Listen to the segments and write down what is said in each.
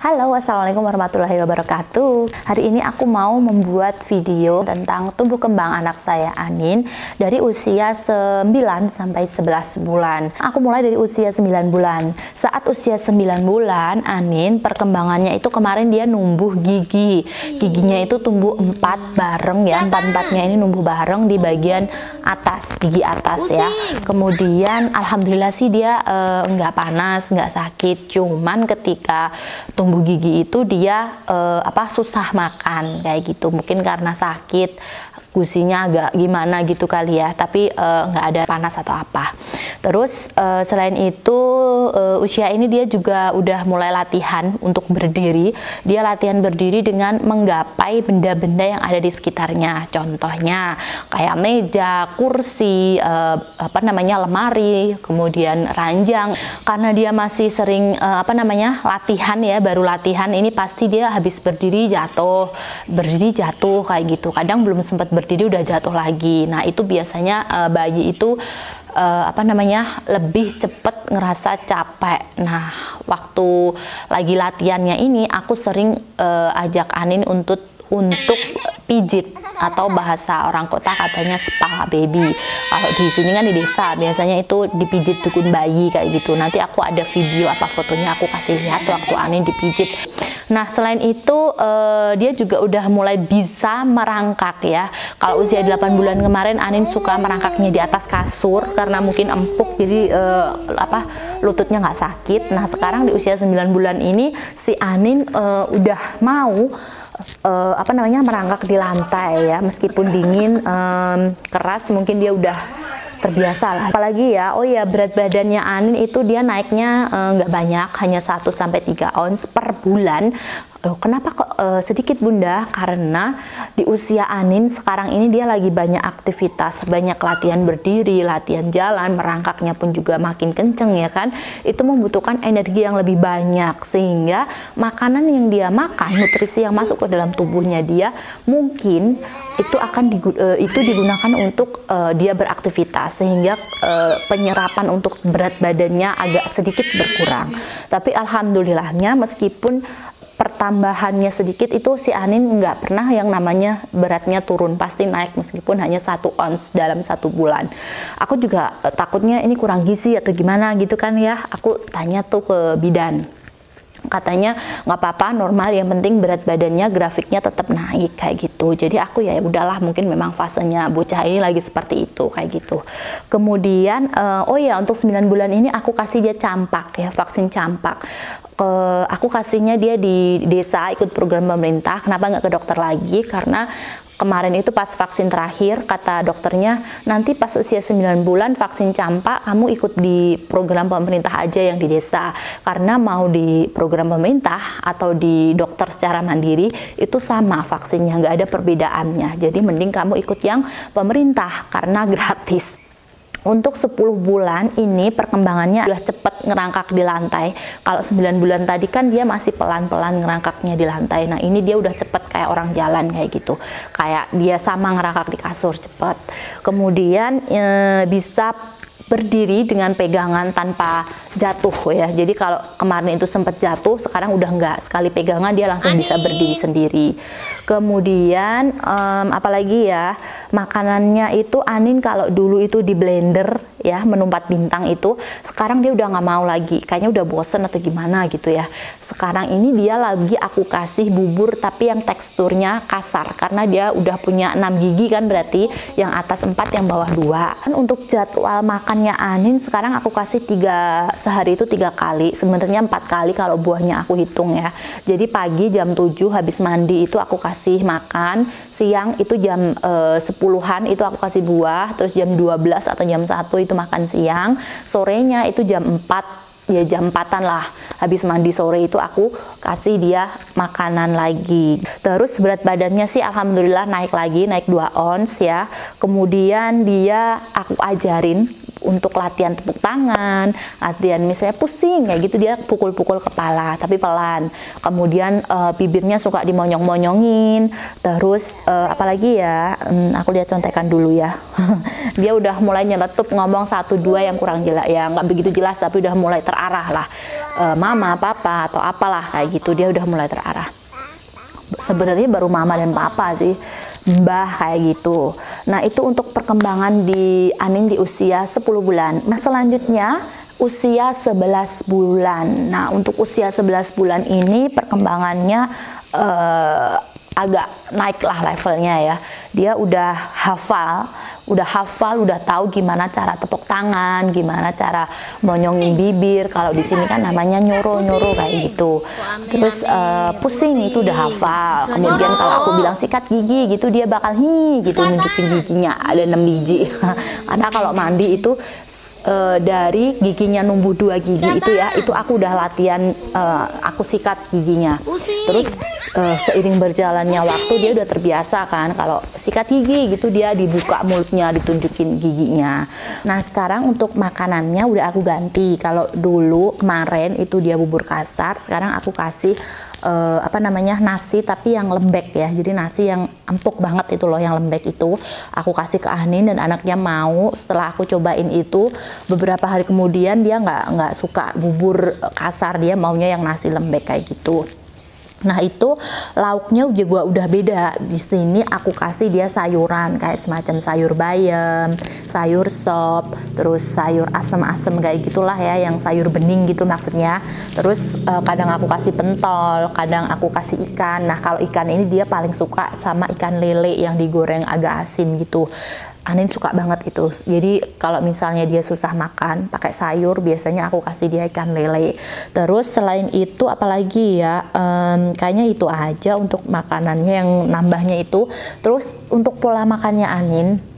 Halo, assalamualaikum warahmatullahi wabarakatuh. Hari ini aku mau membuat video tentang tumbuh kembang anak saya Anin dari usia 9 sampai 11 bulan. Aku mulai dari usia 9 bulan. Saat usia 9 bulan, Anin perkembangannya itu kemarin dia numbuh gigi. Giginya itu tumbuh 4 bareng ya, 4-4-nya ini numbuh bareng di bagian atas, gigi atas ya. Kemudian alhamdulillah sih dia nggak panas, nggak sakit. Cuman ketika tumbuh gigi itu dia susah makan kayak gitu, mungkin karena sakit gusinya agak gimana gitu kali ya, tapi nggak ada panas atau apa. Terus selain itu usia ini dia juga udah mulai latihan untuk berdiri. Dia latihan berdiri dengan menggapai benda-benda yang ada di sekitarnya, contohnya kayak meja, kursi, lemari, kemudian ranjang. Karena dia masih sering latihan ya, baru latihan ini pasti dia habis berdiri jatuh kayak gitu. Kadang belum sempat berdiri udah jatuh lagi. Nah itu biasanya bayi itu lebih cepet ngerasa capek. Nah waktu lagi latihannya ini aku sering ajak Anin untuk pijit, atau bahasa orang kota katanya spa baby. Kalau di sini kan di desa biasanya itu dipijit dukun bayi kayak gitu. Nanti aku ada video fotonya aku kasih lihat waktu Anin dipijit. Nah selain itu dia juga udah mulai bisa merangkak ya. Kalau usia 8 bulan kemarin Anin suka merangkaknya di atas kasur karena mungkin empuk, jadi lututnya nggak sakit. Nah sekarang di usia 9 bulan ini si Anin udah mau merangkak di lantai ya, meskipun dingin, keras, mungkin dia udah terbiasa lah. Apalagi ya, berat badannya Anin itu dia naiknya nggak banyak, hanya 1-3 ons per bulan. Loh, kenapa kok sedikit Bunda? Karena di usia Anin sekarang ini dia lagi banyak aktivitas, banyak latihan berdiri, latihan jalan, merangkaknya pun juga makin kenceng ya kan. Itu membutuhkan energi yang lebih banyak, sehingga makanan yang dia makan, nutrisi yang masuk ke dalam tubuhnya dia mungkin itu akan digunakan untuk dia beraktivitas, sehingga penyerapan untuk berat badannya agak sedikit berkurang. Tapi alhamdulillahnya meskipun pertambahannya sedikit, itu si Anin nggak pernah yang namanya beratnya turun, pasti naik meskipun hanya 1 ons dalam 1 bulan. Aku juga takutnya ini kurang gizi atau gimana gitu kan ya. Aku tanya tuh ke bidan, katanya nggak apa-apa, normal, yang penting berat badannya grafiknya tetap naik kayak gitu. Jadi aku ya udahlah, mungkin memang fasenya bocah ini lagi seperti itu kayak gitu. Kemudian untuk 9 bulan ini aku kasih dia campak ya, vaksin campak. Aku kasihnya dia di desa, ikut program pemerintah. Kenapa nggak ke dokter lagi? Karena kemarin itu pas vaksin terakhir, kata dokternya, nanti pas usia 9 bulan vaksin campak, kamu ikut di program pemerintah aja yang di desa. Karena mau di program pemerintah atau di dokter secara mandiri, itu sama vaksinnya, nggak ada perbedaannya. Jadi mending kamu ikut yang pemerintah, karena gratis. Untuk 10 bulan ini perkembangannya udah cepet ngerangkak di lantai. Kalau 9 bulan tadi kan dia masih pelan-pelan ngerangkaknya di lantai. Nah ini dia udah cepet kayak orang jalan kayak gitu. Kayak dia sama ngerangkak di kasur cepet. Kemudian bisa berdiri dengan pegangan tanpa jatuh ya. Jadi kalau kemarin itu sempat jatuh, sekarang udah enggak, sekali pegangan dia langsung bisa berdiri sendiri. Kemudian apalagi ya, makanannya itu Anin kalau dulu itu di blender ya, menu 4 bintang itu, sekarang dia udah nggak mau lagi, kayaknya udah bosen atau gimana gitu ya. Sekarang ini dia lagi aku kasih bubur tapi yang teksturnya kasar, karena dia udah punya 6 gigi kan, berarti yang atas 4 yang bawah 2. Kan untuk jadwal makannya Anin sekarang aku kasih sehari itu 3 kali, sebenarnya 4 kali kalau buahnya aku hitung ya. Jadi pagi jam 7 habis mandi itu aku kasih makan, siang itu jam 10-an itu aku kasih buah, terus jam 12 atau jam 1 itu makan siang, sorenya itu jam 4 ya, jam 4-an lah, habis mandi sore itu aku kasih dia makanan lagi. Terus berat badannya sih alhamdulillah naik lagi, naik 2 ons ya. Kemudian aku ajarin untuk latihan tepuk tangan, latihan misalnya pusing kayak gitu, dia pukul-pukul kepala tapi pelan. Kemudian bibirnya suka dimonyong-monyongin. Terus apalagi ya, aku lihat contekan dulu ya. Dia udah mulai nyeletup ngomong 1-2 yang kurang jelas ya, nggak begitu jelas tapi udah mulai terarah lah. mama, papa atau apalah kayak gitu, dia udah mulai terarah. Sebenarnya baru mama dan papa sih, mbah kayak gitu. Nah itu untuk perkembangan di Anin di usia 10 bulan. Nah selanjutnya usia 11 bulan. Nah untuk usia 11 bulan ini perkembangannya agak naik lah levelnya ya. Dia udah hafal, udah tahu gimana cara tepuk tangan, gimana cara monyongin bibir. Kalau di sini kan namanya nyoro-nyoro kayak gitu. Terus pusing itu udah hafal. Kemudian kalau aku bilang sikat gigi gitu, dia bakal gitu nunjukin giginya ada 6 biji. Karena kalau mandi itu dari giginya numbuh 2 gigi itu ya, itu aku udah latihan aku sikat giginya. Terus seiring berjalannya waktu dia udah terbiasa kan kalau sikat gigi gitu, dia dibuka mulutnya, ditunjukin giginya. Nah sekarang untuk makanannya udah aku ganti. Kalau dulu kemarin itu dia bubur kasar, sekarang aku kasih nasi tapi yang lembek ya, jadi nasi yang empuk banget itu loh, yang lembek itu aku kasih ke Anin dan anaknya mau. Setelah aku cobain itu beberapa hari kemudian dia nggak suka bubur kasar, dia maunya yang nasi lembek kayak gitu. Nah itu lauknya juga udah beda. Di sini aku kasih dia sayuran kayak semacam sayur bayam, sayur sop, terus sayur asem-asem kayak gitulah ya, yang sayur bening gitu maksudnya. Terus kadang aku kasih pentol, kadang aku kasih ikan. Nah kalau ikan ini dia paling suka sama ikan lele yang digoreng agak asin gitu. Anin suka banget itu. Jadi kalau misalnya dia susah makan pakai sayur, biasanya aku kasih dia ikan lele. Terus selain itu apalagi ya, kayaknya itu aja untuk makanannya yang nambahnya itu. Terus untuk pola makannya Anin,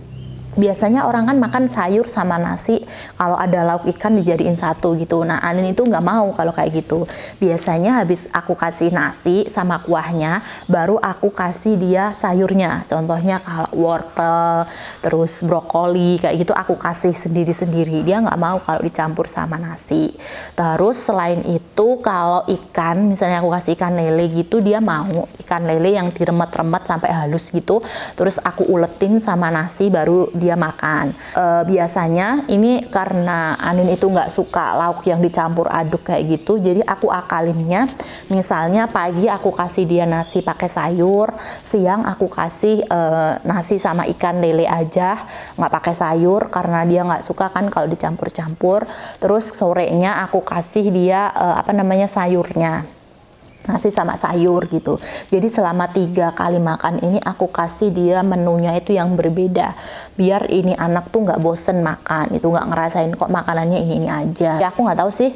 biasanya orang kan makan sayur sama nasi, kalau ada lauk ikan dijadiin satu gitu. Nah Anin itu nggak mau kalau kayak gitu. Biasanya habis aku kasih nasi sama kuahnya, baru aku kasih dia sayurnya. Contohnya kalau wortel, terus brokoli kayak gitu aku kasih sendiri-sendiri. Dia nggak mau kalau dicampur sama nasi. Terus selain itu kalau ikan, misalnya aku kasih ikan lele gitu, dia mau ikan lele yang diremet-remet sampai halus gitu. Terus aku uletin sama nasi baru dia makan. Biasanya ini karena Anin itu nggak suka lauk yang dicampur aduk kayak gitu, jadi aku akalinnya misalnya pagi aku kasih dia nasi pakai sayur, siang aku kasih nasi sama ikan lele aja nggak pakai sayur karena dia nggak suka kan kalau dicampur-campur. Terus sorenya aku kasih dia sayurnya, nasi sama sayur gitu. Jadi selama 3 kali makan ini aku kasih dia menunya itu yang berbeda, biar ini anak tuh nggak bosen makan, itu nggak ngerasain kok makanannya ini aja. Ya aku nggak tahu sih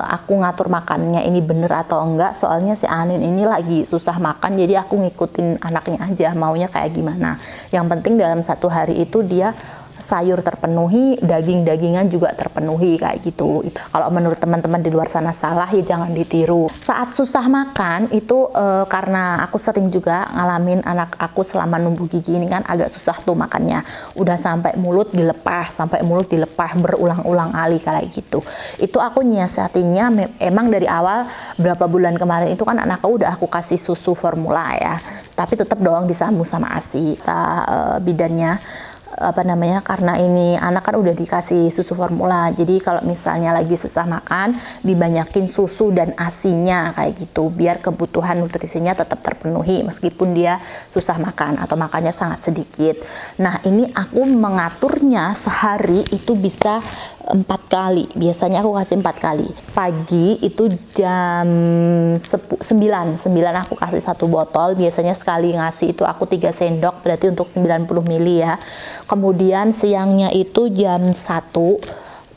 aku ngatur makannya ini bener atau enggak, soalnya si Anin ini lagi susah makan, jadi aku ngikutin anaknya aja maunya kayak gimana. Yang penting dalam 1 hari itu dia sayur terpenuhi, daging-dagingan juga terpenuhi kayak gitu. Kalau menurut teman-teman di luar sana salah ya jangan ditiru. Saat susah makan itu karena aku sering juga ngalamin anak aku selama numbuh gigi ini kan agak susah tuh makannya. Udah sampai mulut dilepah berulang-ulang kali kayak gitu. Itu aku nyiasatinnya emang dari awal berapa bulan kemarin itu kan anak aku udah aku kasih susu formula ya. Tapi tetap dong disambung sama ASI. Bidannya karena ini anak kan udah dikasih susu formula, jadi kalau misalnya lagi susah makan dibanyakin susu dan asinya kayak gitu, biar kebutuhan nutrisinya tetap terpenuhi meskipun dia susah makan atau makannya sangat sedikit. Nah ini aku mengaturnya sehari itu bisa 4 kali, biasanya aku kasih 4 kali. Pagi itu jam 9 aku kasih 1 botol, biasanya sekali ngasih itu aku 3 sendok, berarti untuk 90 ml ya. Kemudian siangnya itu jam 1,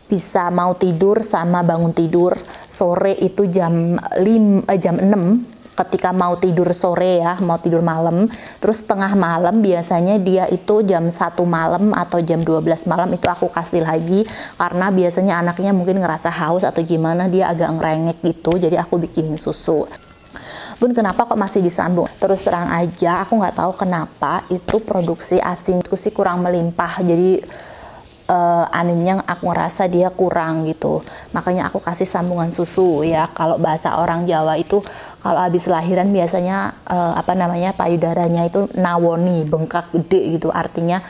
bisa mau tidur sama bangun tidur. Sore itu jam 6 ketika mau tidur sore ya, mau tidur malam. Terus tengah malam biasanya dia itu jam 1 malam atau jam 12 malam itu aku kasih lagi, karena biasanya anaknya mungkin ngerasa haus atau gimana, dia agak ngerengek gitu, jadi aku bikinin susu. Bun, kenapa kok masih disambung? Terus terang aja aku nggak tahu kenapa itu produksi ASINku sih kurang melimpah, jadi Aninnya aku ngerasa dia kurang gitu, makanya aku kasih sambungan susu ya. Kalau bahasa orang Jawa itu kalau habis lahiran biasanya payudaranya itu nawoni, bengkak gede gitu, artinya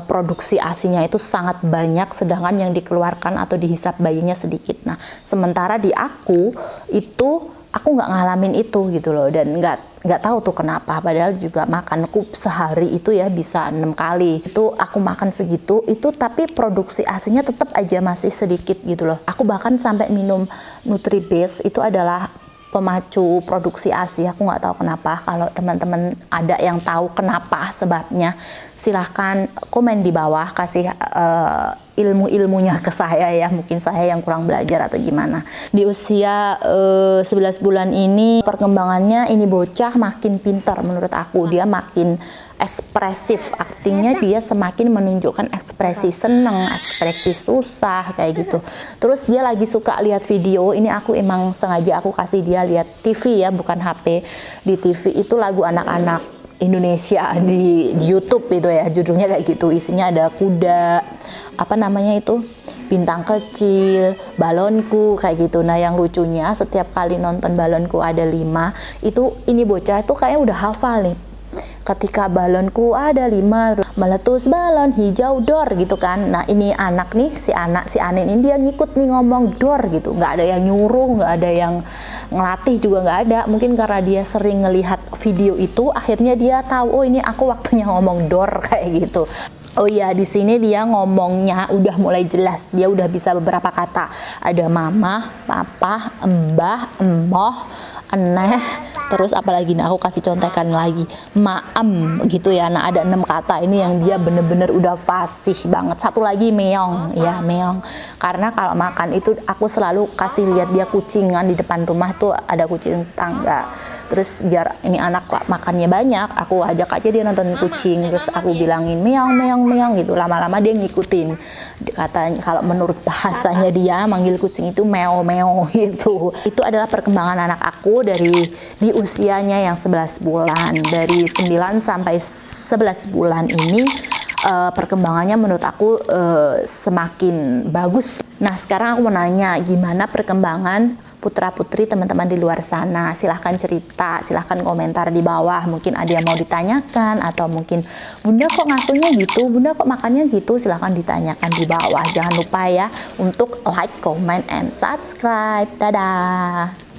produksi ASINya itu sangat banyak, sedangkan yang dikeluarkan atau dihisap bayinya sedikit. Nah, sementara di aku itu aku nggak ngalamin itu gitu loh, dan nggak tahu tuh kenapa. Padahal juga makanku sehari itu ya bisa 6 kali. Itu aku makan segitu itu, tapi produksi ASINya tetap aja masih sedikit gitu loh. Aku bahkan sampai minum NutriBase, itu adalah pemacu produksi ASI. Aku nggak tahu kenapa. Kalau teman-teman ada yang tahu kenapa sebabnya, silahkan komen di bawah, kasih ilmu-ilmunya ke saya ya. Mungkin saya yang kurang belajar atau gimana. Di usia 11 bulan ini perkembangannya, ini bocah makin pintar menurut aku. Dia makin ekspresif, artinya dia semakin menunjukkan ekspresi seneng, ekspresi susah kayak gitu. Terus dia lagi suka lihat video. Ini aku emang sengaja aku kasih dia lihat TV ya, bukan HP. Di TV itu lagu anak-anak Indonesia di YouTube itu ya, judulnya kayak gitu. Isinya ada kuda, apa namanya itu, bintang kecil, balonku kayak gitu. Nah, yang lucunya setiap kali nonton balonku ada 5, itu ini bocah itu kayaknya udah hafal nih. Ketika balonku ada 5, meletus balon hijau dor gitu kan. Nah, ini anak nih, si Anin ini dia ngikut nih ngomong dor gitu. Nggak ada yang nyuruh, nggak ada yang ngelatih juga nggak ada. Mungkin karena dia sering ngelihat video itu, akhirnya dia tahu, oh ini aku waktunya ngomong dor kayak gitu. Oh iya, di sini dia ngomongnya udah mulai jelas. Dia udah bisa beberapa kata. Ada mama, papa, embah, emoh, eneh, terus apalagi nih, aku kasih contekan lagi, maem gitu ya. Nah, ada 6 kata ini yang dia bener-bener udah fasih banget. Satu lagi meong, ya meong. Karena kalau makan itu aku selalu kasih lihat dia kucingan di depan rumah tuh, ada kucing tetangga. Terus biar ini anak makannya banyak, aku ajak aja dia nonton kucing. Terus aku bilangin meong meong meong gitu. Lama-lama dia ngikutin. Katanya kalau menurut bahasanya dia manggil kucing itu meo meo gitu. Itu adalah perkembangan anak aku dari di usianya yang 11 bulan. Dari 9 sampai 11 bulan ini perkembangannya menurut aku semakin bagus. Nah, sekarang aku mau nanya, gimana perkembangan putra-putri teman-teman di luar sana? Silahkan cerita, silahkan komentar di bawah. Mungkin ada yang mau ditanyakan, atau mungkin bunda kok ngasuhnya gitu, bunda kok makannya gitu. Silahkan ditanyakan di bawah. Jangan lupa ya untuk like, comment, and subscribe. Dadah.